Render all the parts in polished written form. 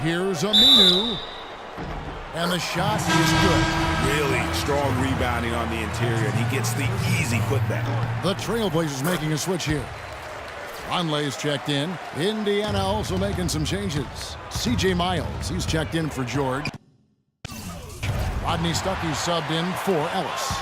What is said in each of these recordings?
Here's Aminu. And the shot is good. Really strong rebounding on the interior, and he gets the easy putback. The Trailblazers making a switch here. Conley's checked in. Indiana also making some changes. C.J. Miles, he's checked in for George. Rodney Stuckey subbed in for Ellis.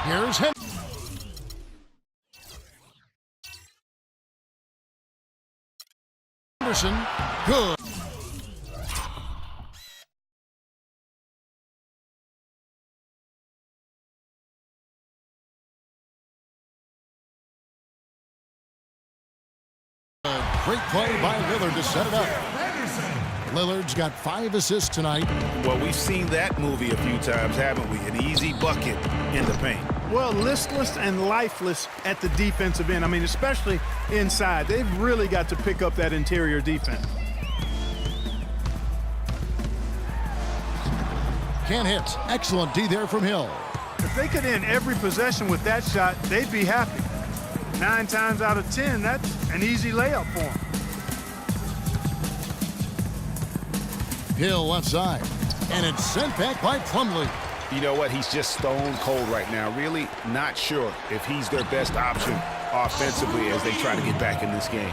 Here's Henderson. Good. Great play by Lillard to set it up. Lillard's got 5 assists tonight. Well, we've seen that movie a few times, haven't we? An easy bucket in the paint. Well, listless and lifeless at the defensive end. I mean, especially inside. They've really got to pick up that interior defense. Can't hit. Excellent D there from Hill. If they could end every possession with that shot, they'd be happy. 9 times out of 10, that's an easy layup for them. Hill left side. And it's sent back by Plumlee. You know what? He's just stone cold right now. Really not sure if he's their best option offensively as they try to get back in this game.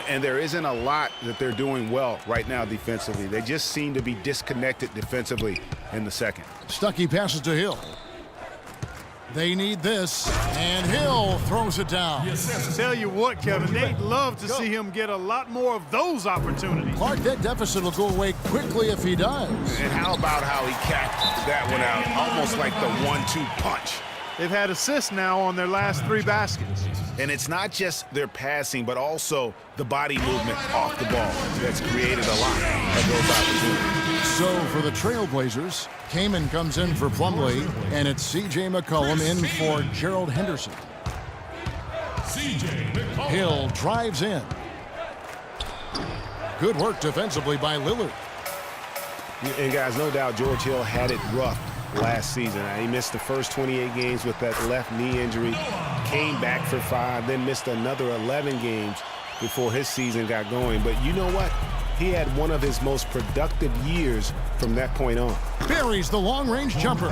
And there isn't a lot that they're doing well right now defensively. They just seem to be disconnected defensively in the second. Stuckey passes to Hill. They need this, and Hill throws it down. Yes. Tell you what, Kevin, they'd love to see him get a lot more of those opportunities. Clark, that deficit will go away quickly if he does. And how about how he capped that one out, almost like the 1-2 punch. They've had assists now on their last 3 baskets. And it's not just their passing, but also the body movement off the ball that's created a lot of those opportunities. So for the Trailblazers, Kaman comes in for Plumlee, and it's C.J. McCollum in for Gerald Henderson. Hill drives in. Good work defensively by Lillard. And guys, no doubt George Hill had it rough last season. He missed the first 28 games with that left knee injury, came back for 5, then missed another 11 games before his season got going. But you know what? He had one of his most productive years from that point on. Buries the long-range jumper.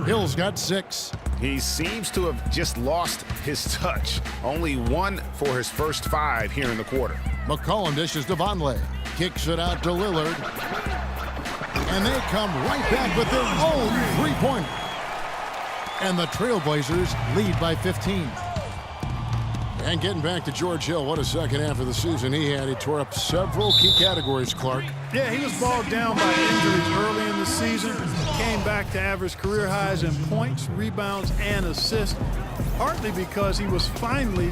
Hill's got 6. He seems to have just lost his touch. Only 1 for his first 5 here in the quarter. McCollum dishes to Vonleh. Kicks it out to Lillard. And they come right back with their own 3-pointer. And the Trailblazers lead by 15. And getting back to George Hill, what a second half of the season he had. He tore up several key categories, Clark. Yeah, he was bogged down by injuries early in the season. Came back to average career highs in points, rebounds, and assists, partly because he was finally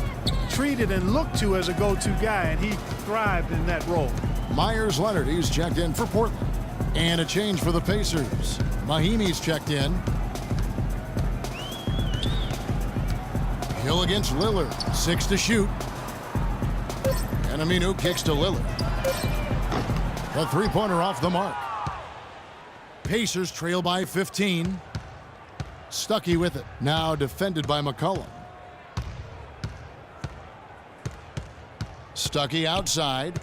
treated and looked to as a go-to guy, and he thrived in that role. Myers Leonard, he's checked in for Portland. And a change for the Pacers. Mahimi's checked in. Hill against Lillard. 6 to shoot. And Aminu kicks to Lillard. The 3-pointer off the mark. Pacers trail by 15. Stuckey with it. Now defended by McCollum. Stuckey outside.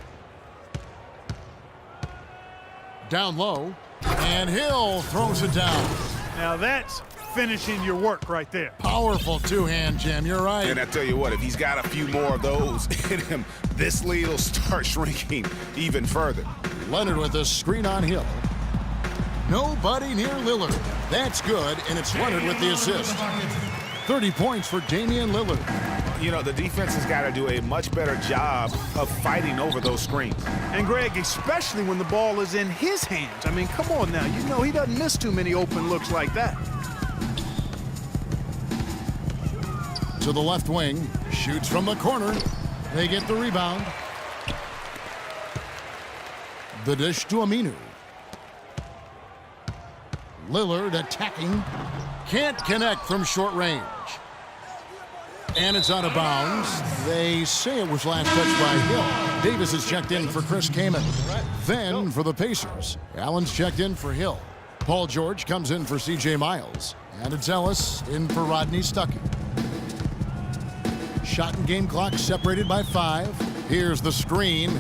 Down low, and Hill throws it down. Now that's finishing your work right there. Powerful 2-hand jam, you're right. And I tell you what, if he's got a few more of those in him, this lead will start shrinking even further. Leonard with a screen on Hill. Nobody near Lillard. That's good, and it's Leonard with the assist. 30 points for Damian Lillard. You know, the defense has got to do a much better job of fighting over those screens. And Greg, especially when the ball is in his hands. I mean, come on now. You know he doesn't miss too many open looks like that. To the left wing. Shoots from the corner. They get the rebound. The dish to Aminu. Lillard attacking. Can't connect from short range. And it's out of bounds. They say it was last touched by Hill. Davis is checked in for Chris Kaman. Then for the Pacers, Allen's checked in for Hill. Paul George comes in for C.J. Miles. And it's Ellis in for Rodney Stuckey. Shot and game clock separated by 5. Here's the screen.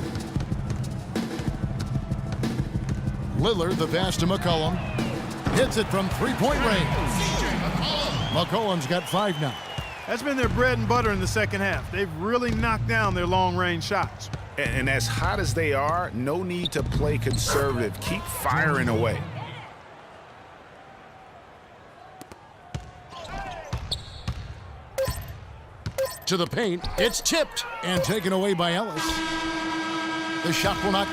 Lillard, the pass to McCollum. Hits it from three-point range. McCollum's got 5 now. That's been their bread and butter in the second half. They've really knocked down their long-range shots. And as hot as they are, no need to play conservative. Keep firing away. To the paint. It's tipped and taken away by Ellis. The shot will not.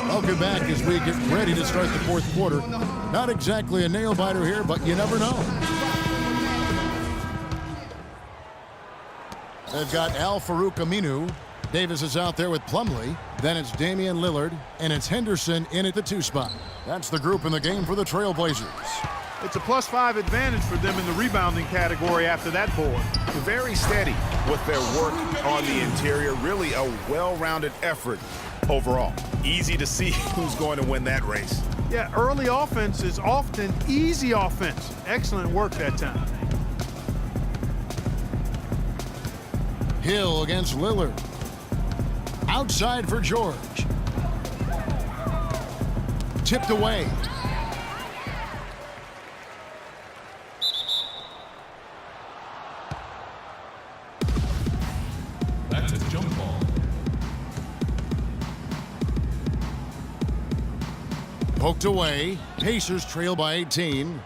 Welcome back as we get ready to start the fourth quarter. Not exactly a nail-biter here, but you never know. They've got Al Farouk Aminu. Davis is out there with Plumlee. Then it's Damian Lillard, and it's Henderson in at the 2 spot. That's the group in the game for the Trailblazers. It's a +5 advantage for them in the rebounding category after that board. Very steady with their work on the interior. Really a well-rounded effort overall. Easy to see who's going to win that race. Yeah, early offense is often easy offense. Excellent work that time. Hill against Lillard. Outside for George. Tipped away. That's a jump ball. Poked away. Pacers trail by 18.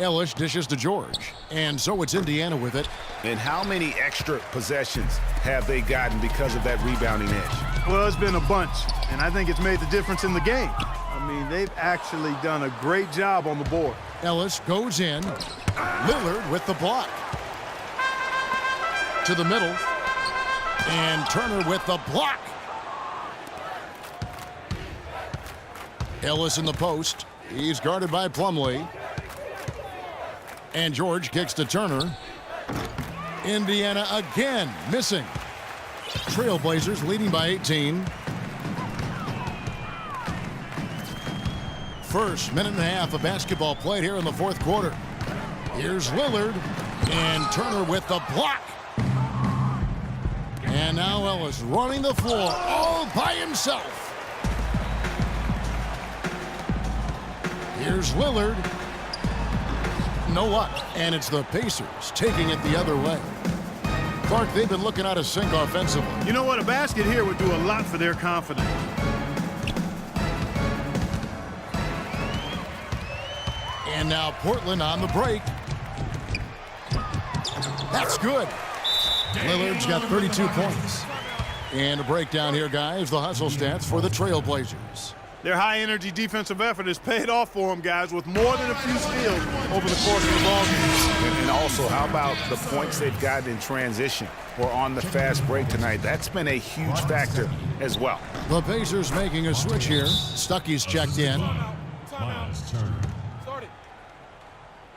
Ellis dishes to George. And so it's Indiana with it. And how many extra possessions have they gotten because of that rebounding edge? Well, it's been a bunch, and I think it's made the difference in the game. I mean, they've actually done a great job on the board. Ellis goes in. Lillard with the block. To the middle. And Turner with the block. Ellis in the post. He's guarded by Plumlee. And George kicks to Turner. Indiana again missing. Trailblazers leading by 18. First minute and a half of basketball played here in the fourth quarter. Here's Lillard. And Turner with the block. And now Ellis running the floor all by himself. Here's Lillard. No luck. And it's the Pacers taking it the other way. Clark, they've been looking out of sync offensively. You know what? A basket here would do a lot for their confidence. And now Portland on the break. That's good. Lillard's got 32 points. And a breakdown here, guys. The hustle stats for the Trailblazers. Their high-energy defensive effort has paid off for them, guys, with more than a few steals over the course of the ballgame. And also, how about the points they've gotten in transition or on the fast break tonight? That's been a huge factor as well. The Pacers making a switch here. Stuckey's checked in. Miles Turner.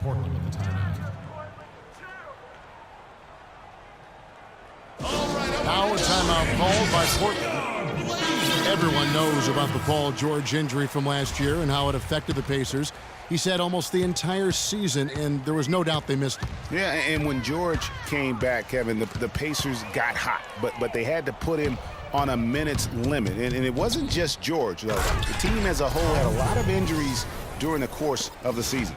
Portland with the timeout. Now a timeout called by Portland. Everyone knows about the Paul George injury from last year and how it affected the Pacers. He said almost the entire season, and there was no doubt they missed him. Yeah, and when George came back, Kevin, the Pacers got hot, but they had to put him on a minutes limit. And it wasn't just George, though. The team as a whole had a lot of injuries during the course of the season.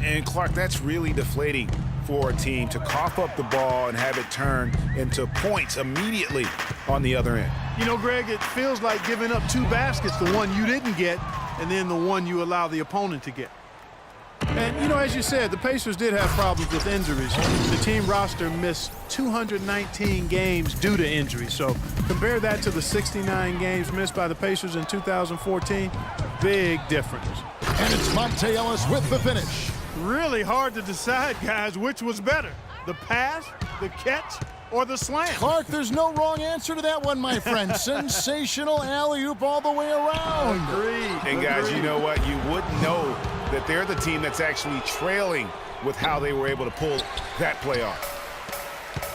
And, Clark, that's really deflating for a team to cough up the ball and have it turn into points immediately on the other end. You know, Greg, it feels like giving up 2 baskets, the one you didn't get, and then the one you allow the opponent to get. And, you know, as you said, the Pacers did have problems with injuries. The team roster missed 219 games due to injury. So compare that to the 69 games missed by the Pacers in 2014. Big difference. And it's Monte Ellis with the finish. Really hard to decide, guys, which was better, the pass, the catch, or the slam. Clark, there's no wrong answer to that one, my friend. Sensational alley-oop all the way around. Agreed. And guys, you know what? You wouldn't know that they're the team that's actually trailing with how they were able to pull that play off.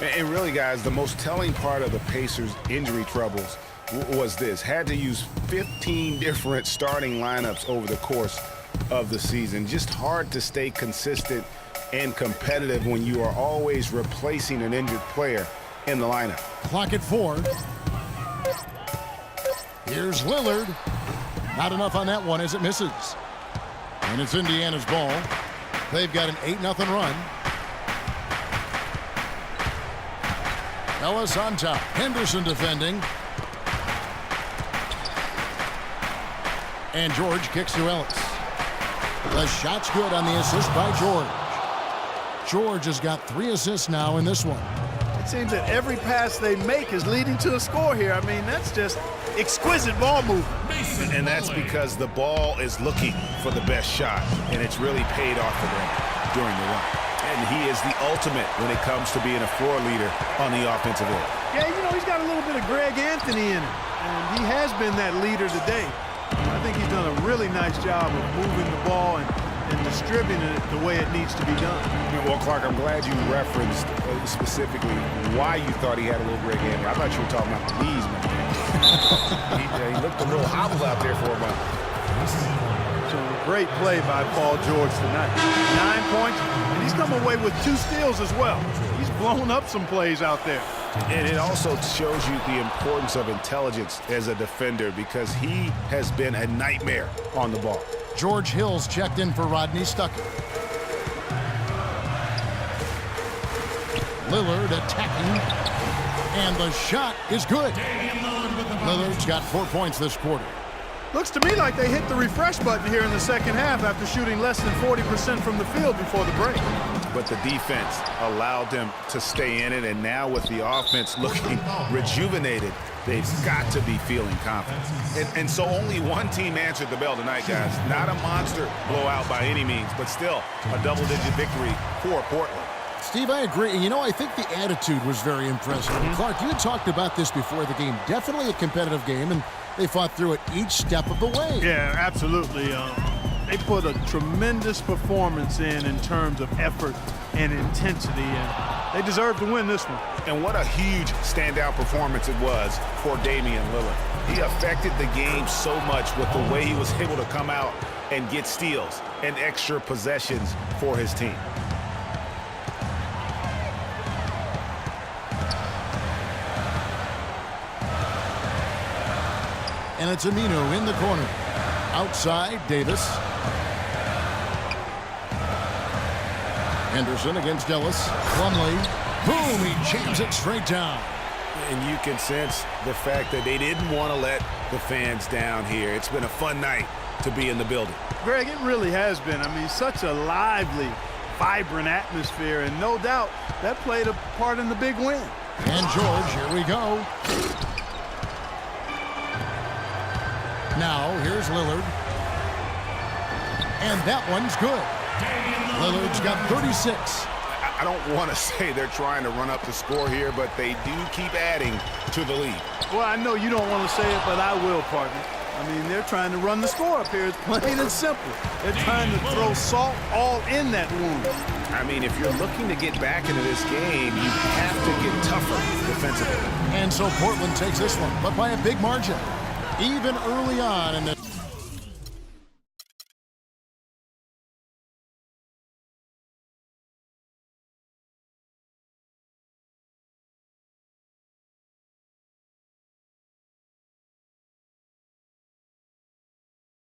And really, guys, the most telling part of the Pacers' injury troubles was this. Had to use 15 different starting lineups over the course of the season. Just hard to stay consistent and competitive when you are always replacing an injured player in the lineup. Clock at 4. Here's Lillard. Not enough on that one as it misses. And it's Indiana's ball. They've got an 8-0 run. Ellis on top. Henderson defending. And George kicks to Ellis. The shot's good on the assist by George. George has got 3 assists now in this one. It seems that every pass they make is leading to a score here. I mean, that's just exquisite ball movement. And that's because the ball is looking for the best shot, and it's really paid off for them during the run. And he is the ultimate when it comes to being a floor leader on the offensive end. Yeah, you know, he's got a little bit of Greg Anthony in him, and he has been that leader today. I think he's done a really nice job of moving the ball and distributing it the way it needs to be done. Well, Clark, I'm glad you referenced specifically why you thought he had a little Greg Anthony. I thought you were talking about the knees, man. he looked a little hobbled out there for a moment. So a great play by Paul George tonight. 9 points, and he's come away with 2 steals as well. He's blown up some plays out there. And it also shows you the importance of intelligence as a defender because he has been a nightmare on the ball. George Hill's checked in for Rodney Stuckey. Lillard attacking. And the shot is good. Lillard's got 4 points this quarter. Looks to me like they hit the refresh button here in the second half after shooting less than 40% from the field before the break. But the defense allowed them to stay in it, and now with the offense looking rejuvenated, they've got to be feeling confident. And so only one team answered the bell tonight, guys. Not a monster blowout by any means, but still a double-digit victory for Portland. Steve, I agree. You know, I think the attitude was very impressive. Clark, you had talked about this before the game. Definitely a competitive game, and they fought through it each step of the way. Yeah, absolutely. They put a tremendous performance in terms of effort and intensity, and they deserve to win this one. And what a huge standout performance it was for Damian Lillard. He affected the game so much with the way he was able to come out and get steals and extra possessions for his team. And it's Aminu in the corner. Outside, Davis. Henderson against Ellis. Plumlee. Boom, he jams it straight down. And you can sense the fact that they didn't want to let the fans down here. It's been a fun night to be in the building. Greg, it really has been. I mean, such a lively, vibrant atmosphere, and no doubt that played a part in the big win. And George, here we go. Now, here's Lillard. And that one's good. Lillard's got 36. I don't want to say they're trying to run up the score here, but they do keep adding to the lead. Well, I know you don't want to say it, but I will, partner. I mean, they're trying to run the score up here. It's plain and simple. They're trying to throw salt all in that wound. I mean, if you're looking to get back into this game, you have to get tougher defensively. And so Portland takes this one, but by a big margin. Even early on in the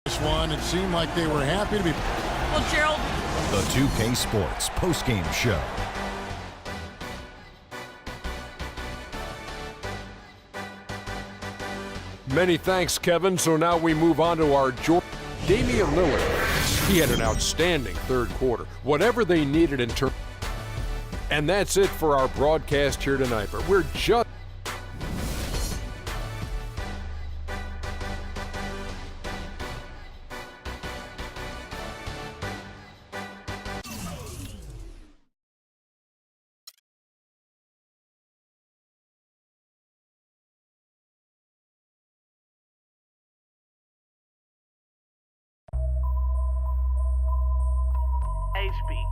this one, it seemed like they were happy to be. Well, Gerald. The 2K Sports postgame show. Many thanks, Kevin. So now we move on to our Damian Lillard. He had an outstanding third quarter. Whatever they needed in terms. And that's it for our broadcast here tonight. But we're just HB.